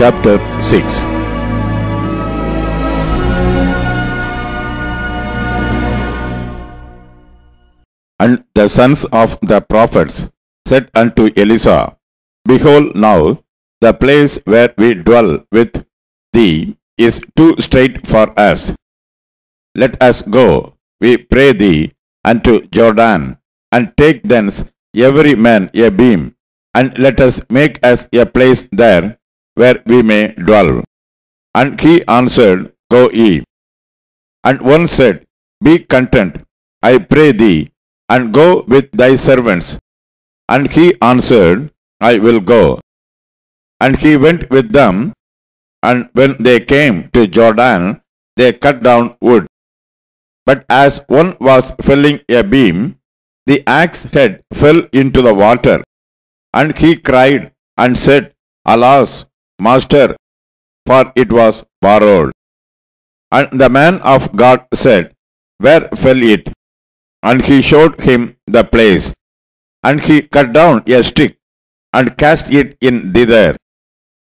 chapter 6. And the sons of the prophets said unto Elisha, Behold now, the place where we dwell with thee is too strait for us. Let us go, we pray thee, unto Jordan, and take thence every man a beam, and let us make us a place there where we may dwell. And he answered, Go ye. And one said, Be content, I pray thee, and go with thy servants. And he answered, I will go. And he went with them, and when they came to Jordan, they cut down wood. But as one was felling a beam, the axe head fell into the water, and he cried and said, Alas, master, for it was borrowed. And the man of God said, Where fell it? And he showed him the place. And he cut down a stick, and cast it in thither,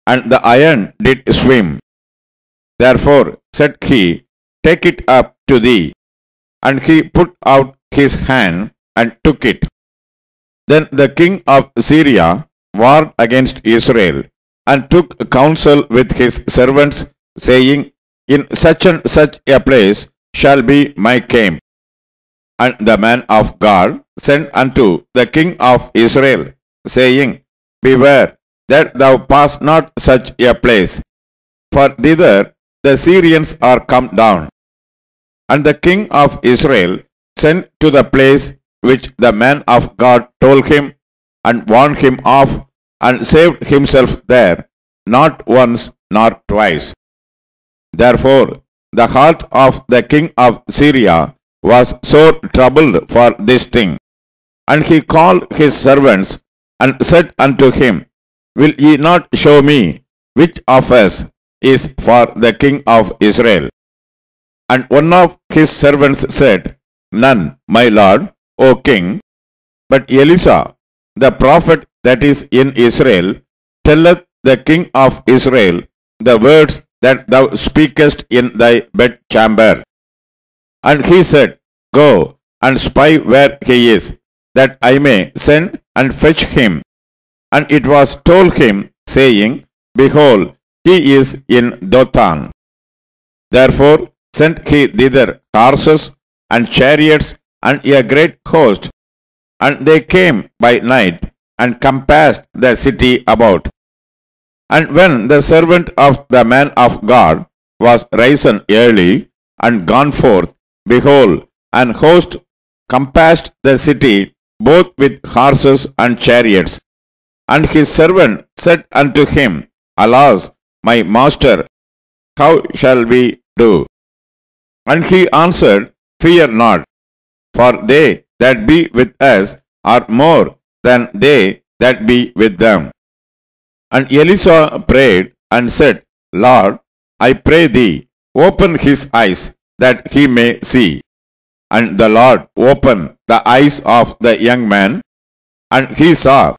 and the iron did swim. Therefore said he, Take it up to thee. And he put out his hand, and took it. Then the king of Syria warred against Israel, and took counsel with his servants, saying, In such and such a place shall be my camp. And the man of God sent unto the king of Israel, saying, Beware that thou pass not such a place, for thither the Syrians are come down. And the king of Israel sent to the place which the man of God told him, and warned him of, and saved himself there, not once nor twice. Therefore the heart of the king of Syria was sore troubled for this thing. And he called his servants, and said unto him, Will ye not show me which of us is for the king of Israel? And one of his servants said, None, my lord, O king. But Elisha, the prophet that is in Israel, telleth the king of Israel the words that thou speakest in thy bedchamber. And he said, Go and spy where he is, that I may send and fetch him. And it was told him, saying, Behold, he is in Dothan. Therefore sent he thither horses and chariots and a great host, and they came by night, and compassed the city about. And when the servant of the man of God was risen early, and gone forth, behold, an host compassed the city both with horses and chariots. And his servant said unto him, Alas, my master, how shall we do? And he answered, Fear not, for they that be with us are more than they that be with them. And Elisha prayed and said, Lord, I pray thee, open his eyes, that he may see. And the Lord opened the eyes of the young man, and he saw.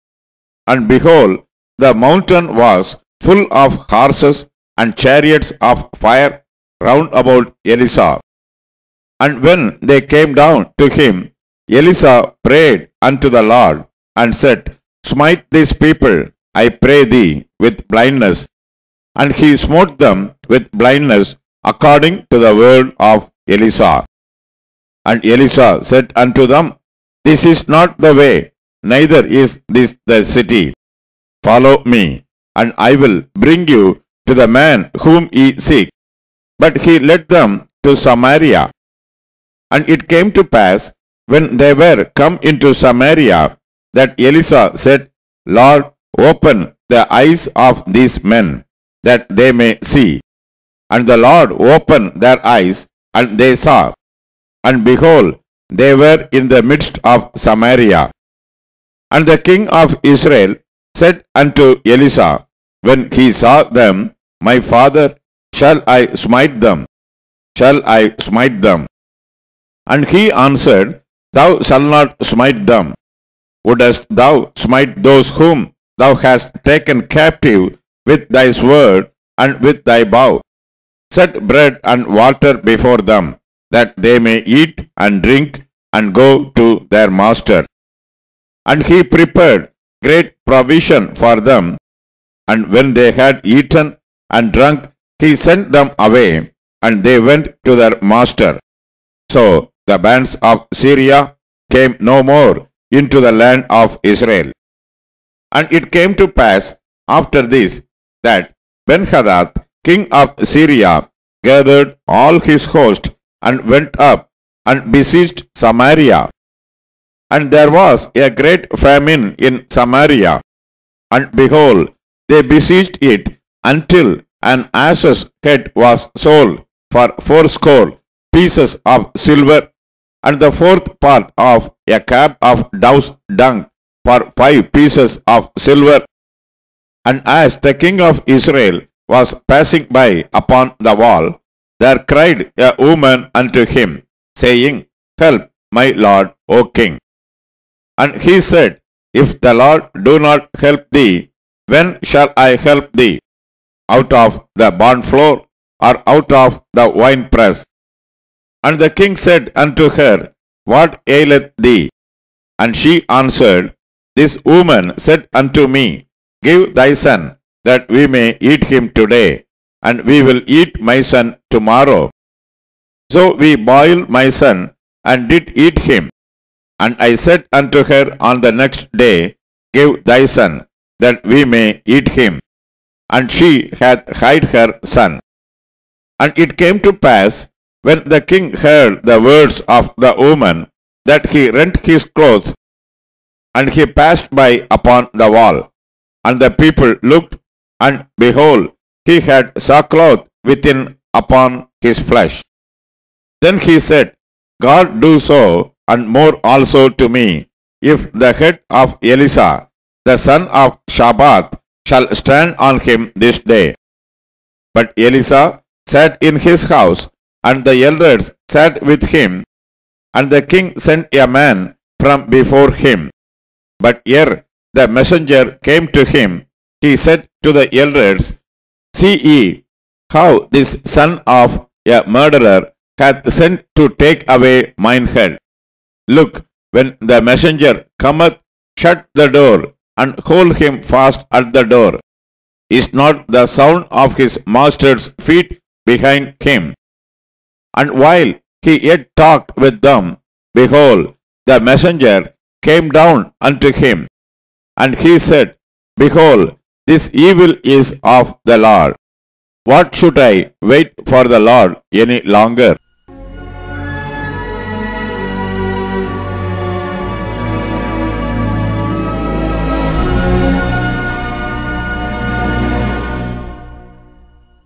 And behold, the mountain was full of horses and chariots of fire round about Elisha. And when they came down to him, Elisha prayed unto the Lord, and said, Smite these people, I pray thee, with blindness. And he smote them with blindness, according to the word of Elisha. And Elisha said unto them, This is not the way, neither is this the city. Follow me, and I will bring you to the man whom ye seek. But he led them to Samaria. And it came to pass, when they were come into Samaria, that Elisha said, Lord, open the eyes of these men, that they may see. And the Lord opened their eyes, and they saw. And behold, they were in the midst of Samaria. And the king of Israel said unto Elisha, when he saw them, My father, shall I smite them? Shall I smite them? And he answered, Thou shalt not smite them. Wouldest thou smite those whom thou hast taken captive with thy sword and with thy bow. Set bread and water before them, that they may eat and drink and go to their master. And he prepared great provision for them, and when they had eaten and drunk, he sent them away, and they went to their master. So the bands of Syria came no more into the land of Israel. And it came to pass after this, that Ben-Hadad, king of Syria, gathered all his host and went up and besieged Samaria. And there was a great famine in Samaria, and behold, they besieged it until an ass's head was sold for 80 pieces of silver, and the fourth part of a cab of dove's dung for 5 pieces of silver. And as the king of Israel was passing by upon the wall, there cried a woman unto him, saying, Help, my lord, O king. And he said, If the Lord do not help thee, when shall I help thee? Out of the barn floor, or out of the winepress? And the king said unto her, What aileth thee? And she answered, This woman said unto me, Give thy son, that we may eat him today, and we will eat my son tomorrow. So we boiled my son, and did eat him. And I said unto her on the next day, Give thy son, that we may eat him. And she hath hid her son. And it came to pass, when the king heard the words of the woman, that he rent his clothes, and he passed by upon the wall. And the people looked, and behold, he had sackcloth within upon his flesh. Then he said, God do so, and more also to me, if the head of Elisha, the son of Shaphat, shall stand on him this day. But Elisha sat in his house, and the elders sat with him, and the king sent a man from before him. But ere the messenger came to him, he said to the elders, See ye how this son of a murderer hath sent to take away mine head. Look, when the messenger cometh, shut the door, and hold him fast at the door. Is not the sound of his master's feet behind him? And while he yet talked with them, behold, the messenger came down unto him. And he said, Behold, this evil is of the Lord. What should I wait for the Lord any longer?